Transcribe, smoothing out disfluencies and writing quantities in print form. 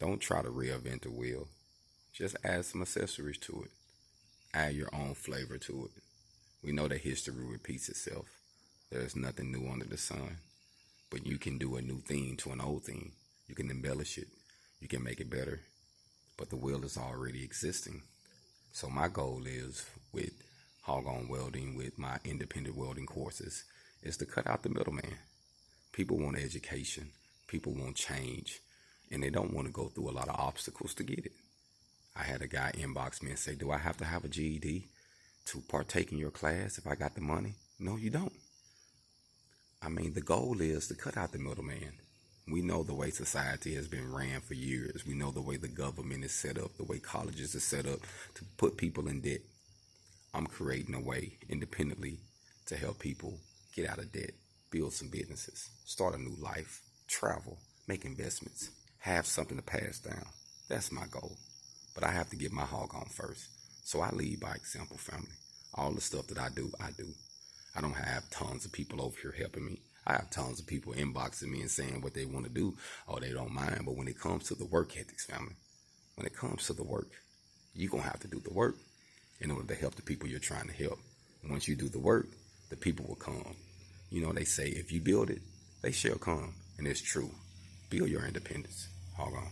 Don't try to reinvent the wheel. Just add some accessories to it. Add your own flavor to it. We know that history repeats itself. There's nothing new under the sun. But you can do a new thing to an old thing. You can embellish it. You can make it better. But the wheel is already existing. So my goal is, with Hog On Welding, with my independent welding courses, is to cut out the middleman. People want education. People want change. And they don't want to go through a lot of obstacles to get it. I had a guy inbox me and say, do I have to have a GED to partake in your class if I got the money? No, you don't. I mean, the goal is to cut out the middleman. We know the way society has been ran for years. We know the way the government is set up, the way colleges are set up to put people in debt. I'm creating a way independently to help people get out of debt, build some businesses, start a new life, travel, make investments, have something to pass down. That's my goal. But I have to get my hog on first. So I lead by example, family. All the stuff that I do, I do. I don't have tons of people over here helping me. I have tons of people inboxing me and saying what they want to do, or they don't mind. But when it comes to the work ethics, family, when it comes to the work, you're going to have to do the work in order to help the people you're trying to help. Once you do the work, the people will come. You know, they say if you build it, they shall come. And it's true. Build your independence. Hog on.